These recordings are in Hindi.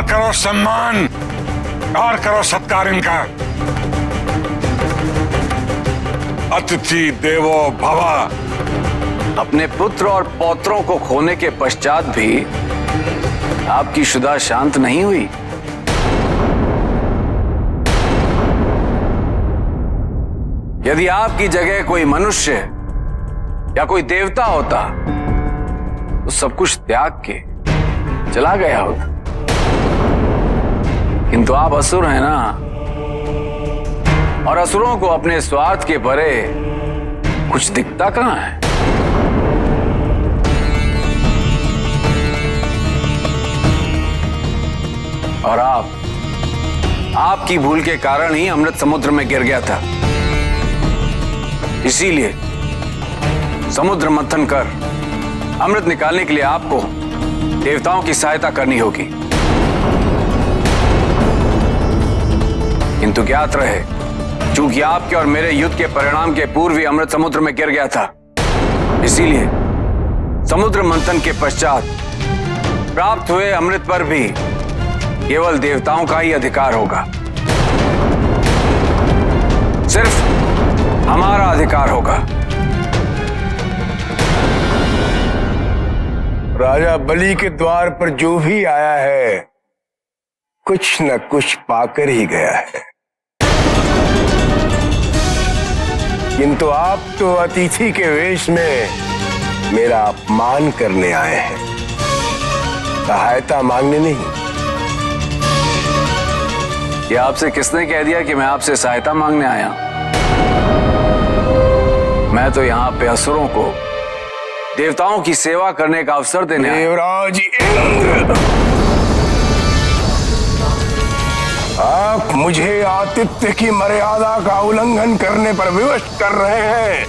करो सम्मान और करो सत्कार इनका। अतिथि देवो भव। अपने पुत्र और पौत्रों को खोने के पश्चात भी आपकी शुदा शांत नहीं हुई। यदि आपकी जगह कोई मनुष्य या कोई देवता होता तो सब कुछ त्याग के चला गया होता, किंतु आप असुर हैं ना, और असुरों को अपने स्वार्थ के परे कुछ दिखता कहां है। और आपकी भूल के कारण ही अमृत समुद्र में गिर गया था। इसीलिए समुद्र मंथन कर अमृत निकालने के लिए आपको देवताओं की सहायता करनी होगी। किंतु ज्ञात रहे, चूंकि आपके और मेरे युद्ध के परिणाम के पूर्व ही अमृत समुद्र में गिर गया था, इसीलिए समुद्र मंथन के पश्चात प्राप्त हुए अमृत पर भी केवल देवताओं का ही अधिकार होगा। सिर्फ हमारा अधिकार होगा। राजा बलि के द्वार पर जो भी आया है कुछ न कुछ पाकर ही गया है, किंतु आप तो अतिथि के वेश में मेरा अपमान करने आए हैं, सहायता मांगने नहीं। ये आपसे किसने कह दिया कि मैं आपसे सहायता मांगने आया? मैं तो यहाँ पे असुरों को देवताओं की सेवा करने का अवसर देने आया। देवराज इंद्र, आप मुझे आतिथ्य की मर्यादा का उल्लंघन करने पर विवश कर रहे हैं।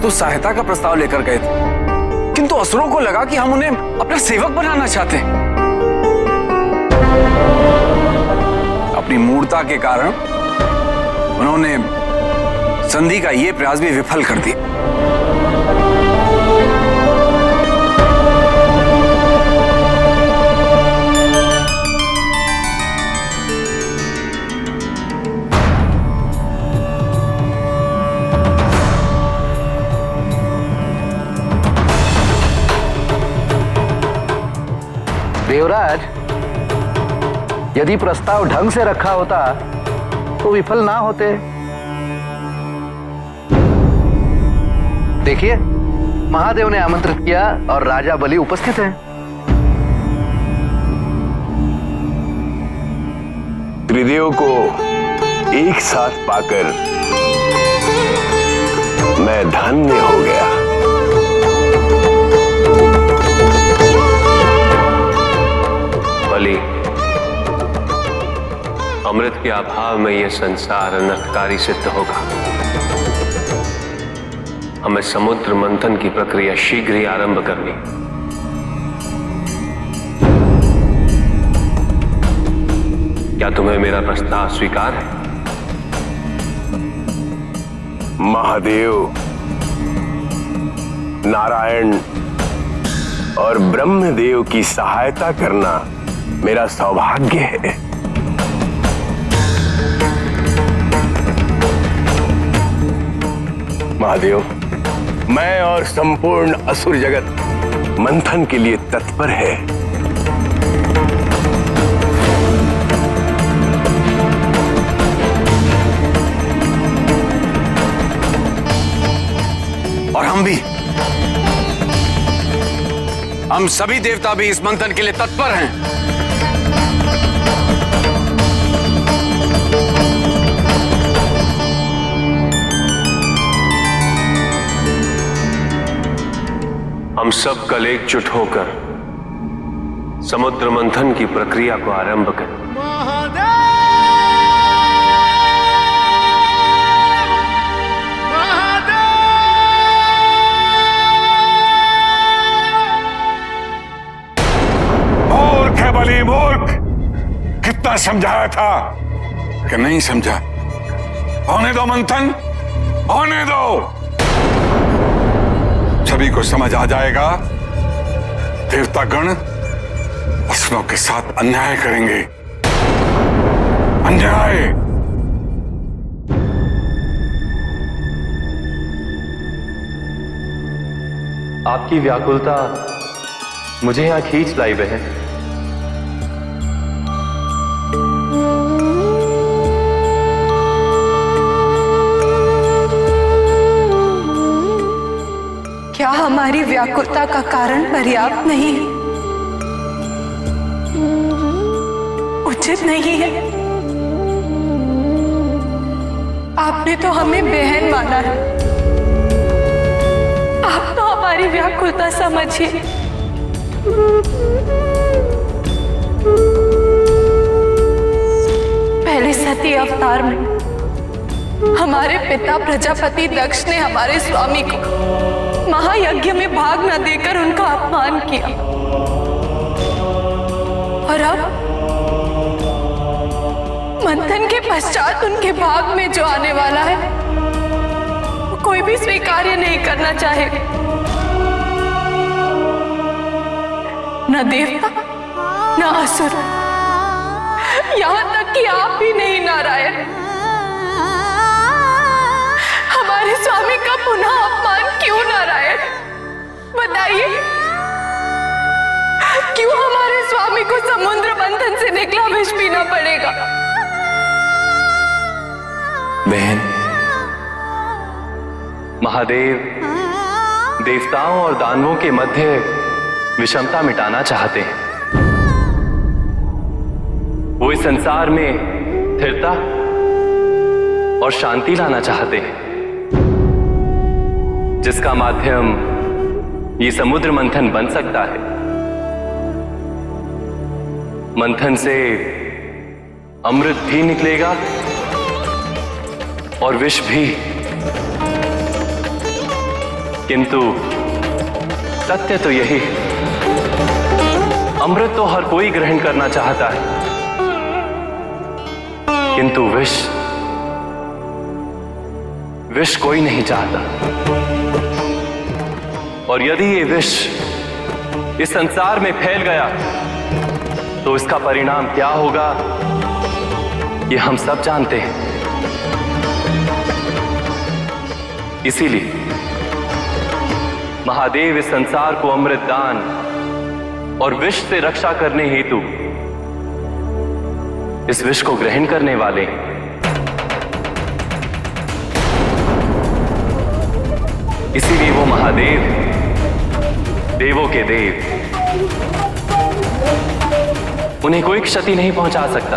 तो सहायता का प्रस्ताव लेकर गए थे, किंतु असुरों को लगा कि हम उन्हें अपना सेवक बनाना चाहते हैं। अपनी मूर्खता के कारण उन्होंने संधि का यह प्रयास भी विफल कर दिया। देवराज, यदि प्रस्ताव ढंग से रखा होता तो विफल ना होते। देखिए, महादेव ने आमंत्रित किया और राजा बलि उपस्थित हैं। त्रिदेव को एक साथ पाकर मैं धन्य हो गया। बलि, अमृत के अभाव में यह संसार अनर्थकारी सिद्ध होगा। हमें समुद्र मंथन की प्रक्रिया शीघ्र ही आरंभ करनी। क्या तुम्हें मेरा प्रस्ताव स्वीकार है? महादेव, नारायण और ब्रह्मदेव की सहायता करना मेरा सौभाग्य है। महादेव, मैं और संपूर्ण असुर जगत मंथन के लिए तत्पर है। और हम सभी देवता भी इस मंथन के लिए तत्पर हैं। हम सब कल एकजुट होकर समुद्र मंथन की प्रक्रिया को आरंभ करें। मूर्ख है बलि, मूर्ख। कितना कितना समझाया था कि नहीं समझा। होने दो मंथन, होने दो। सभी को समझ आ जाएगा देवतागण असुरों के साथ अन्याय करेंगे। अन्याय। आपकी व्याकुलता मुझे यहां खींच लाई बहन। क्या हमारी व्याकुलता का कारण पर्याप्त नहीं है, उचित नहीं है? आपने तो हमें बहन माना है, आप तो हमारी व्याकुलता समझिए। पहले सती अवतार में हमारे पिता प्रजापति दक्ष ने हमारे स्वामी को महायज्ञ में भाग न देकर उनका अपमान किया, और अब मंथन के पश्चात उनके भाग में जो आने वाला है वो कोई भी स्वीकार्य नहीं करना चाहेगा। न देवता न असुर, यहां तक कि आप भी नहीं नारायण, हमारे स्वामी का पुनः अपमान क्यों नारायण? बताइए, क्यों हमारे स्वामी को समुद्र मंथन से निकला विष पीना पड़ेगा? बहन, महादेव देवताओं और दानवों के मध्य विषमता मिटाना चाहते हैं। वो इस संसार में स्थिरता और शांति लाना चाहते हैं, जिसका माध्यम ये समुद्र मंथन बन सकता है। मंथन से अमृत भी निकलेगा और विष भी, किंतु सत्य तो यही है, अमृत तो हर कोई ग्रहण करना चाहता है, किंतु विष कोई नहीं चाहता। और यदि ये विष इस संसार में फैल गया तो इसका परिणाम क्या होगा ये हम सब जानते हैं। इसीलिए महादेव इस संसार को अमृत दान और विष से रक्षा करने हेतु इस विष को ग्रहण करने वाले हैं। इसीलिए वो महादेव देवों के देव, उन्हें कोई क्षति नहीं पहुंचा सकता।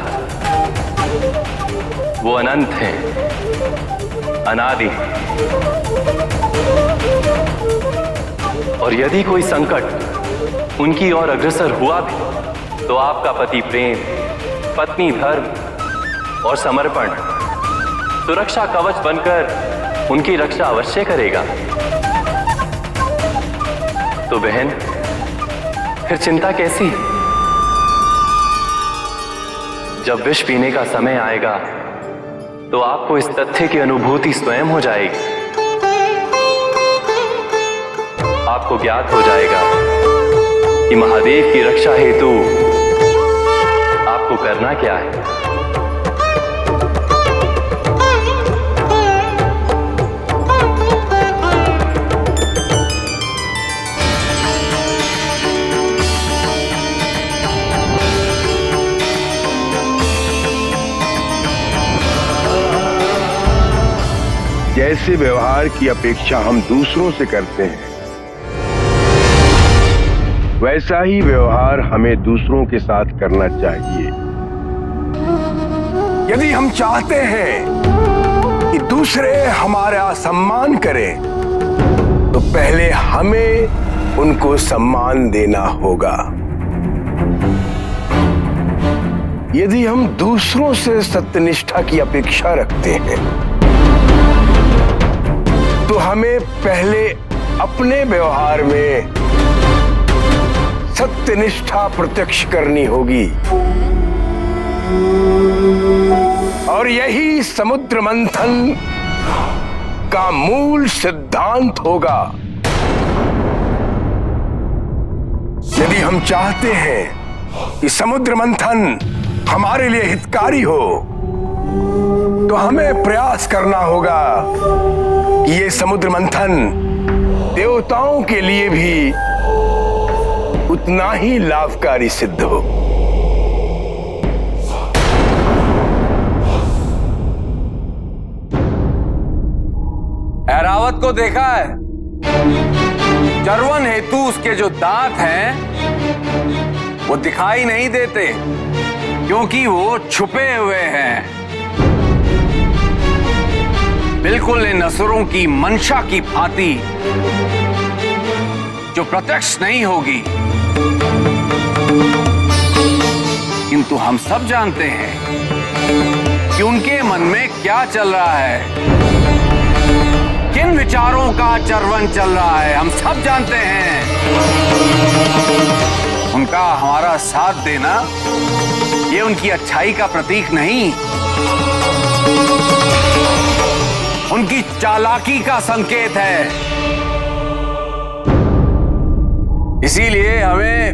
वो अनंत हैं, अनादि, और यदि कोई संकट उनकी ओर अग्रसर हुआ भी तो आपका पति प्रेम, पत्नी धर्म और समर्पण सुरक्षा कवच बनकर उनकी रक्षा अवश्य करेगा। तो बहन, फिर चिंता कैसी? जब विष पीने का समय आएगा तो आपको इस तथ्य की अनुभूति स्वयं हो जाएगी। आपको ज्ञात हो जाएगा कि महादेव की रक्षा हेतु आपको करना क्या है। जैसे व्यवहार की अपेक्षा हम दूसरों से करते हैं, वैसा ही व्यवहार हमें दूसरों के साथ करना चाहिए। यदि हम चाहते हैं कि दूसरे हमारा सम्मान करें, तो पहले हमें उनको सम्मान देना होगा। यदि हम दूसरों से सत्यनिष्ठा की अपेक्षा रखते हैं, तो हमें पहले अपने व्यवहार में सत्यनिष्ठा प्रत्यक्ष करनी होगी। यही समुद्र मंथन का मूल सिद्धांत होगा। यदि हम चाहते हैं कि समुद्र मंथन हमारे लिए हितकारी हो, तो हमें प्रयास करना होगा कि ये समुद्र मंथन देवताओं के लिए भी उतना ही लाभकारी सिद्ध हो। ऐरावत को देखा है? चरवन हेतु उसके जो दांत हैं वो दिखाई नहीं देते, क्योंकि वो छुपे हुए हैं। बिल्कुल इन असुरों की मंशा की भांति, जो प्रत्यक्ष नहीं होगी, किंतु हम सब जानते हैं कि उनके मन में क्या चल रहा है, किन विचारों का चरवन चल रहा है। हम सब जानते हैं। उनका हमारा साथ देना ये उनकी अच्छाई का प्रतीक नहीं, उनकी चालाकी का संकेत है। इसीलिए हमें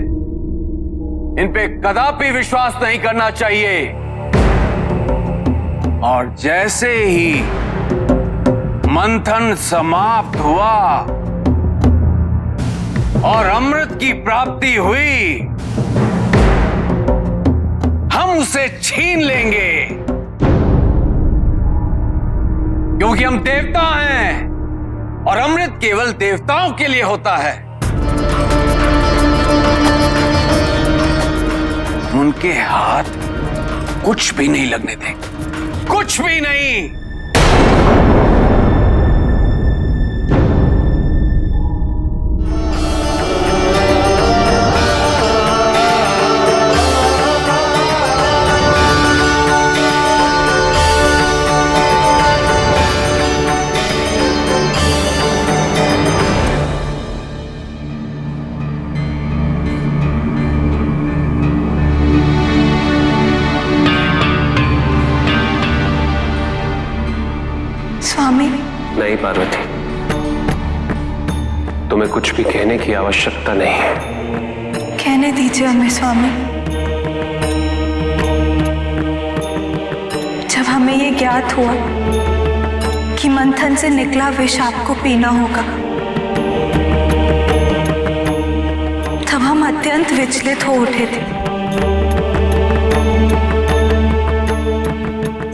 इन पे कदापि विश्वास नहीं करना चाहिए। और जैसे ही मंथन समाप्त हुआ और अमृत की प्राप्ति हुई, हम उसे छीन लेंगे, क्योंकि हम देवता हैं और अमृत केवल देवताओं के लिए होता है। उनके हाथ कुछ भी नहीं लगने देंगे, कुछ भी नहीं। स्वामी। नहीं पार्वती, तुम्हें कुछ भी कहने की आवश्यकता नहीं है। कहने दीजिए हमें स्वामी। जब हमें ये ज्ञात हुआ कि मंथन से निकला विष आपको पीना होगा, तब हम अत्यंत विचलित हो उठे थे।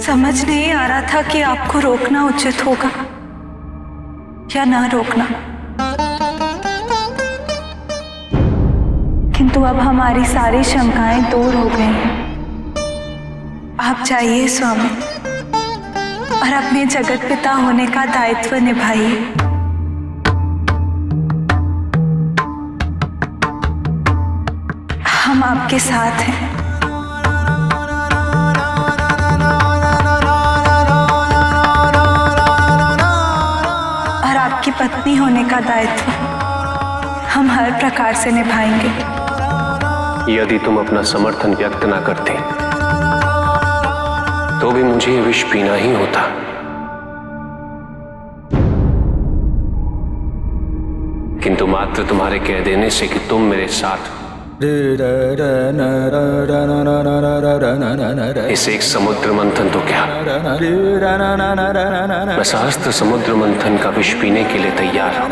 समझ नहीं आ रहा था कि आपको रोकना उचित होगा या ना रोकना, किंतु अब हमारी सारी शंकाएं दूर हो गई हैं। आप जाइए स्वामी और अपने जगत पिता होने का दायित्व निभाइए। हम आपके साथ हैं। आपकी पत्नी होने का दायित्व हम हर प्रकार से निभाएंगे। यदि तुम अपना समर्थन व्यक्त ना करते तो भी मुझे ये विष पीना ही होता। किंतु मात्र तुम्हारे कह देने से कि तुम मेरे साथ इस एक समुद्र मंथन तो क्या, मैं सहस्त्र समुद्र मंथन का विष पीने के लिए तैयार हूं।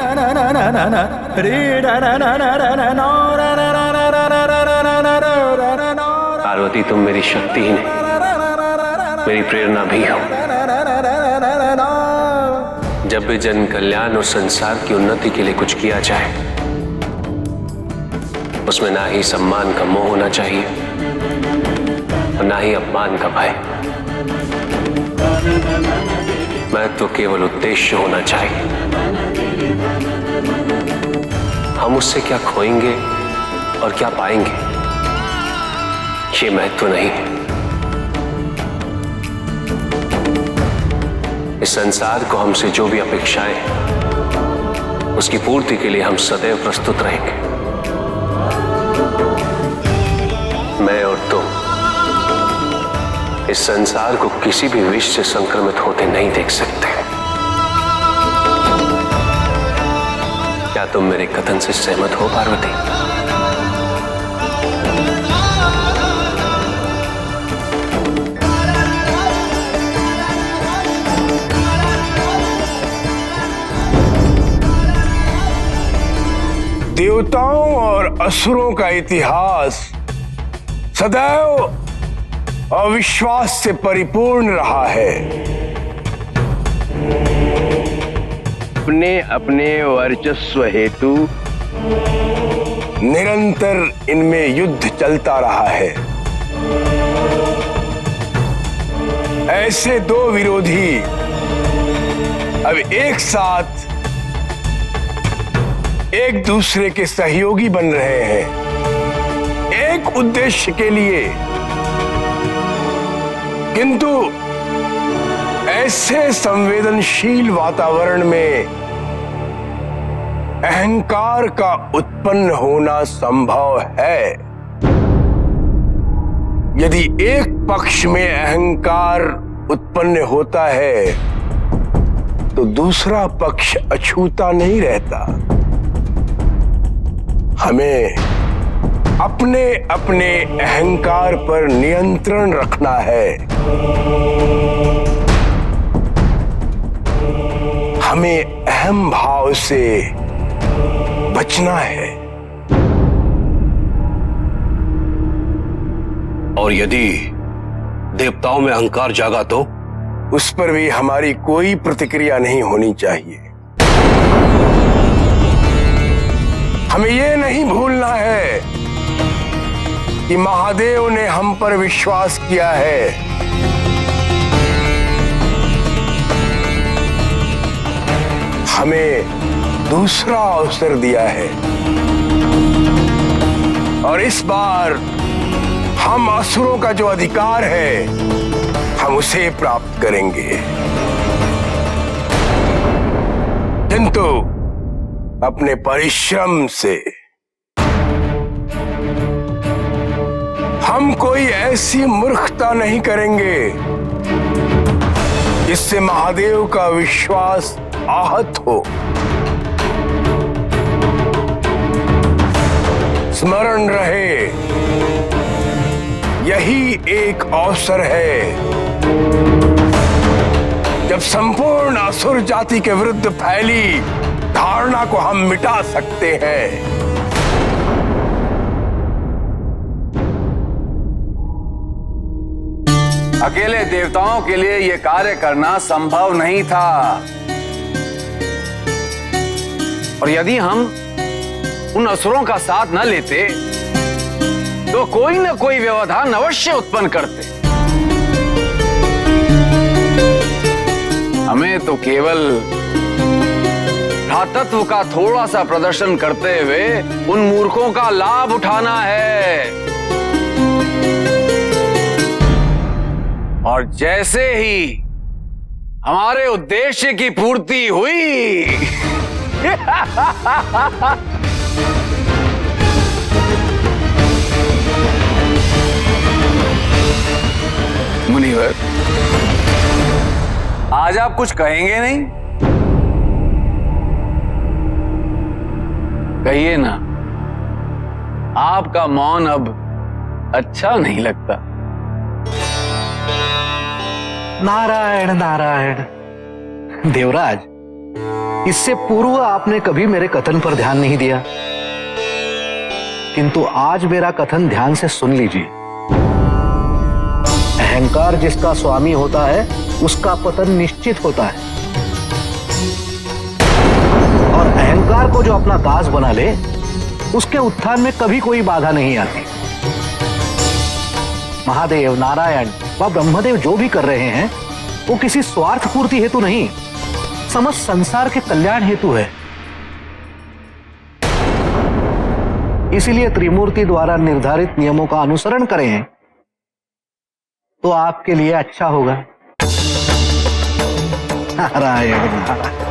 पार्वती, तुम मेरी शक्ति ही नहीं, मेरी प्रेरणा भी हो। जब भी जन कल्याण और संसार की उन्नति के लिए कुछ किया जाए, उसमें ना ही सम्मान का मोह होना चाहिए और ना ही अपमान का भय। मैं तो केवल उद्देश्य होना चाहिए। हम उससे क्या खोएंगे और क्या पाएंगे, ये महत्व नहीं है। इस संसार को हमसे जो भी अपेक्षाएं हैं, उसकी पूर्ति के लिए हम सदैव प्रस्तुत रहेंगे। मैं और तुम इस संसार को किसी भी विष से संक्रमित होते नहीं देख सकते। क्या तुम मेरे कथन से सहमत हो पार्वती? देवताओं और असुरों का इतिहास सदैव अविश्वास से परिपूर्ण रहा है। अपने अपने वर्चस्व हेतु निरंतर इनमें युद्ध चलता रहा है। ऐसे दो विरोधी अब एक साथ एक दूसरे के सहयोगी बन रहे हैं एक उद्देश्य के लिए, किंतु ऐसे संवेदनशील वातावरण में अहंकार का उत्पन्न होना संभव है। यदि एक पक्ष में अहंकार उत्पन्न होता है तो दूसरा पक्ष अछूता नहीं रहता। हमें अपने अपने अहंकार पर नियंत्रण रखना है। हमें अहम भाव से बचना है। और यदि देवताओं में अहंकार जागा तो उस पर भी हमारी कोई प्रतिक्रिया नहीं होनी चाहिए। हमें यह नहीं भूलना है कि महादेव ने हम पर विश्वास किया है। हमें दूसरा अवसर दिया है और इस बार हम असुरों का जो अधिकार है हम उसे प्राप्त करेंगे, किंतु अपने परिश्रम से। हम कोई ऐसी मूर्खता नहीं करेंगे जिससे महादेव का विश्वास आहत हो। स्मरण रहे, यही एक अवसर है जब संपूर्ण असुर जाति के विरुद्ध फैली धारणा को हम मिटा सकते हैं। अकेले देवताओं के लिए यह कार्य करना संभव नहीं था, और यदि हम उन असुरों का साथ न लेते तो कोई न कोई व्यवधान अवश्य उत्पन्न करते। हमें तो केवल भ्रातृत्व का थोड़ा सा प्रदर्शन करते हुए उन मूर्खों का लाभ उठाना है, और जैसे ही हमारे उद्देश्य की पूर्ति हुई मुनिवर, आज आप कुछ कहेंगे नहीं? कहिए ना, आपका मौन अब अच्छा नहीं लगता। नारायण नारायण। देवराज, इससे पूर्व आपने कभी मेरे कथन पर ध्यान नहीं दिया, किंतु आज मेरा कथन ध्यान से सुन लीजिए। अहंकार जिसका स्वामी होता है उसका पतन निश्चित होता है, और अहंकार को जो अपना दास बना ले उसके उत्थान में कभी कोई बाधा नहीं आती। महादेव, नारायण व ब्रह्मदेव जो भी कर रहे हैं वो किसी स्वार्थ पूर्ति हेतु नहीं, समस्त संसार के कल्याण हेतु है। इसीलिए त्रिमूर्ति द्वारा निर्धारित नियमों का अनुसरण करें तो आपके लिए अच्छा होगा। नारायण नारायण।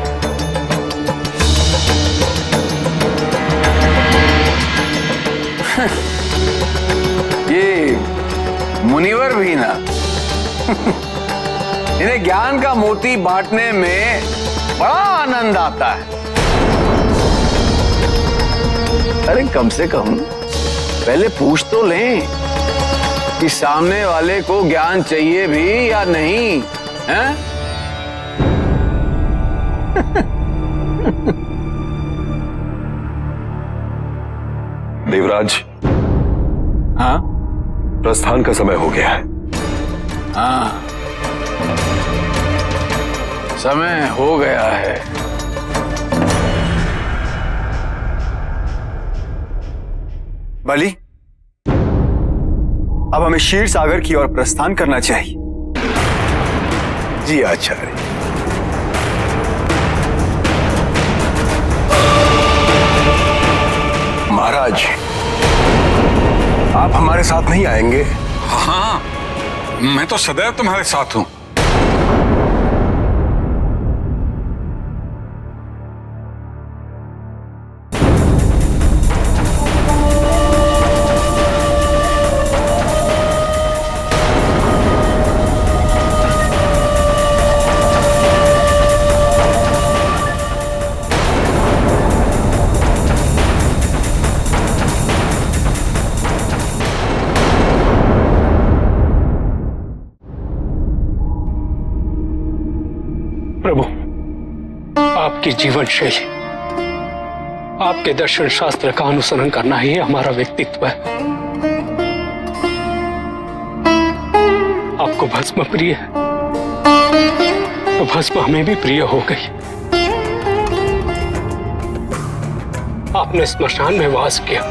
ये मुनिवर भी ना इन्हें ज्ञान का मोती बांटने में बड़ा आनंद आता है। अरे कम से कम पहले पूछ तो लें कि सामने वाले को ज्ञान चाहिए भी या नहीं, हैं? देवराज, हाँ प्रस्थान का समय हो गया है। हाँ, समय हो गया है। बलि, अब हमें क्षीर सागर की ओर प्रस्थान करना चाहिए। जी आचार्य। महाराज, आप हमारे साथ नहीं आएंगे? हाँ, मैं तो सदैव तुम्हारे साथ हूं। प्रभु, आपकी जीवन शैली, आपके दर्शन शास्त्र का अनुसरण करना ही हमारा व्यक्तित्व है। आपको भस्म प्रिय है तो भस्म हमें भी प्रिय हो गई। आपने स्मशान में वास किया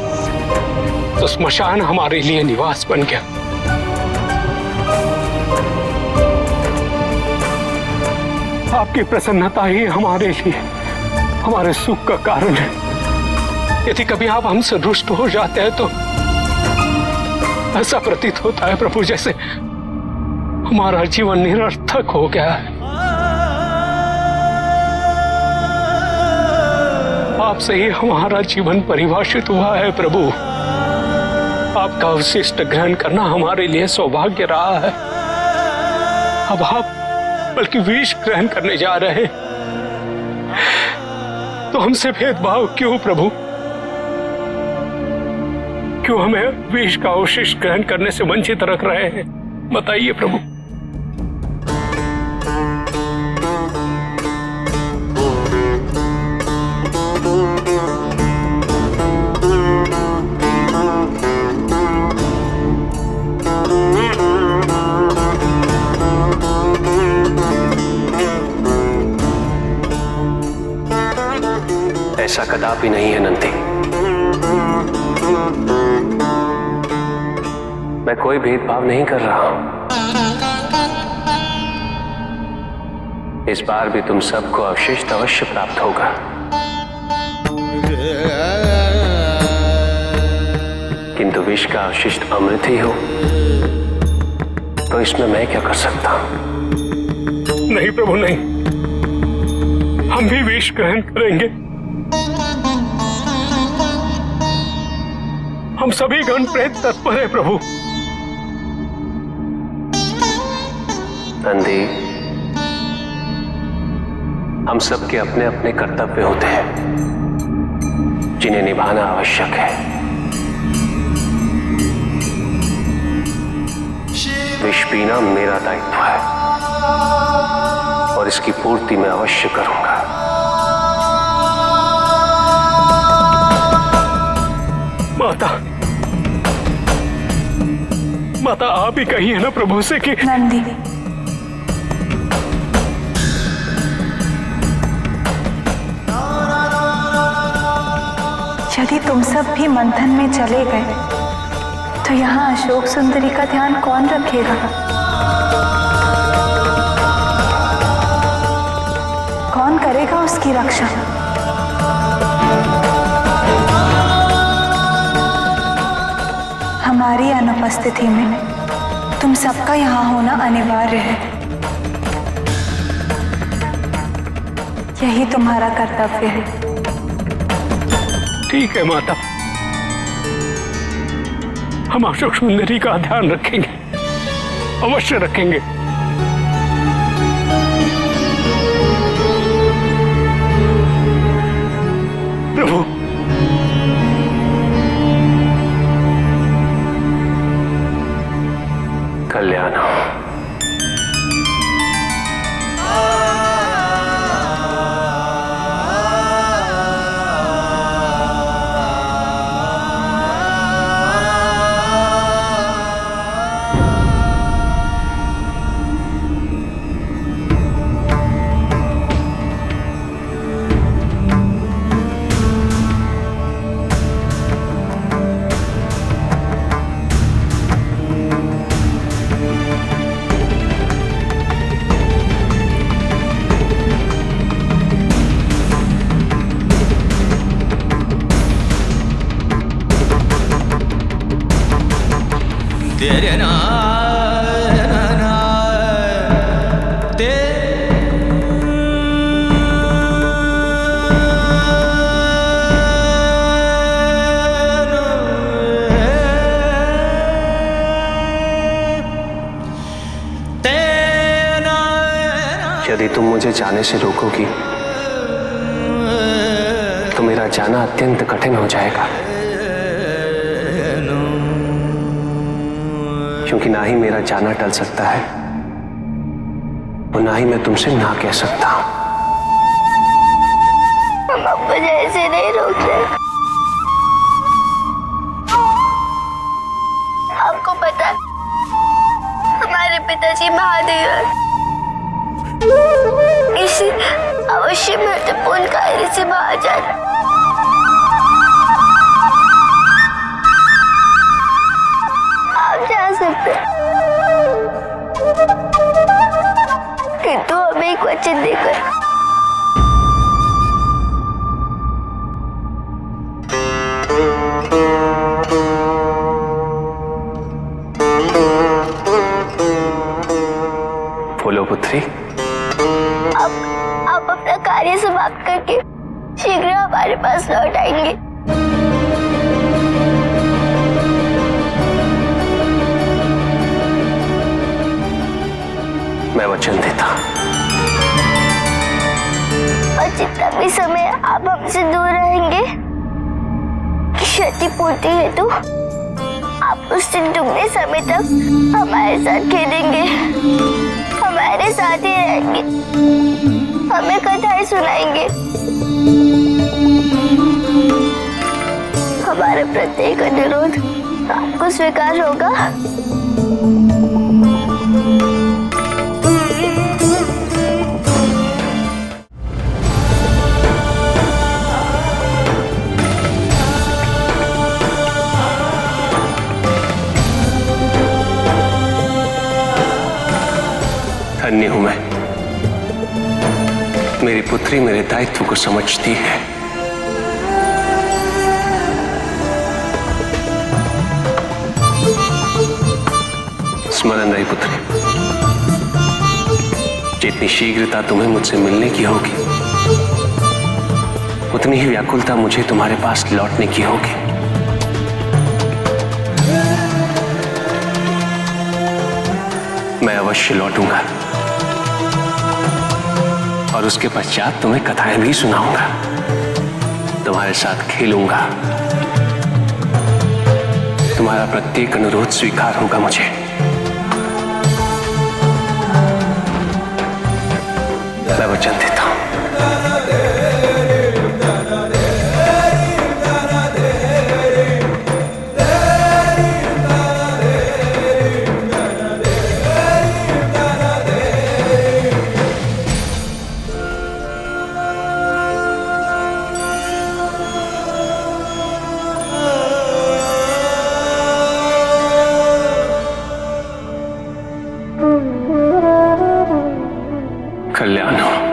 तो स्मशान हमारे लिए निवास बन गया। आपकी प्रसन्नता ही हमारे लिए हमारे सुख का कारण है। यदि कभी आप हमसे रुष्ट हो जाते हैं तो ऐसा प्रतीत होता है प्रभु जैसे हमारा जीवन निरर्थक हो गया है। आपसे ही हमारा जीवन परिभाषित हुआ है प्रभु। आपका अवशिष्ट ग्रहण करना हमारे लिए सौभाग्य रहा है। अब आप बल्कि विष ग्रहण करने जा रहे हैं तो हमसे भेदभाव क्यों प्रभु? क्यों हमें विष का अवशिष्ट ग्रहण करने से वंचित रख रहे हैं? बताइए प्रभु। ऐसा कदापि नहीं है नंदी। मैं कोई भेदभाव नहीं कर रहा हूं। इस बार भी तुम सबको अवशिष्ट अवश्य प्राप्त होगा। किंतु विष का अवशिष्ट अमृत ही हो तो इसमें मैं क्या कर सकता हूं? नहीं प्रभु नहीं, हम भी विष ग्रहण करेंगे। हम सभी गण प्रेत तत्पर है प्रभु। नंदी, हम सबके अपने अपने कर्तव्य होते हैं जिन्हें निभाना आवश्यक है। विष पीना मेरा दायित्व है और इसकी पूर्ति मैं अवश्य करूंगा। माता आप ही कही है ना प्रभु से कि नंदी, यदि तुम सब भी मंथन में चले गए तो यहाँ अशोक सुंदरी का ध्यान कौन रखेगा? कौन करेगा उसकी रक्षा? हमारी अनुपस्थिति में तुम सबका यहाँ होना अनिवार्य है। यही तुम्हारा कर्तव्य है। ठीक है माता, हम अशोक सुंदरी का ध्यान रखेंगे अवश्य रखेंगे। प्रभु, कल्याण हो। यदि तुम मुझे जाने से रोकोगी तो मेरा जाना अत्यंत कठिन हो जाएगा, क्योंकि ना ही मेरा जाना टल सकता है और ना ही मैं तुमसे ना कह सकता हूं। हम मुझे ऐसे नहीं रोकते। आपको पता है, हमारे पिताजी महादेव हैं। किसी अवश्य महत्वपूर्ण कार्य से बाहर जाना। आप जा सकते, किंतु हमें एक वचन देकर। बोलो पुत्री। आप अपना कार्य समाप्त करके शीघ्र हमारे पास लौट आएंगे। मैं वचन देता। और जितना भी समय आप हमसे दूर रहेंगे, क्षतिपूर्ति हेतु आप उस दिन दुगने समय तक हमारे साथ खेलेंगे, हमारे साथ ही रहेंगे, हमें कथाएं सुनाएंगे। हमारा प्रत्येक अनुरोध आपको स्वीकार होगा। धन्य हूं मैं, मेरी पुत्री मेरे दायित्व को समझती है। स्मरण रही पुत्री, जितनी शीघ्रता तुम्हें मुझसे मिलने की होगी, उतनी ही व्याकुलता मुझे तुम्हारे पास लौटने की होगी। मैं अवश्य लौटूंगा और उसके पश्चात तुम्हें कथाएं भी सुनाऊंगा, तुम्हारे साथ खेलूंगा। तुम्हारा प्रत्येक अनुरोध स्वीकार होगा मुझे। मैं वचन देता हूं। कल्याण हो।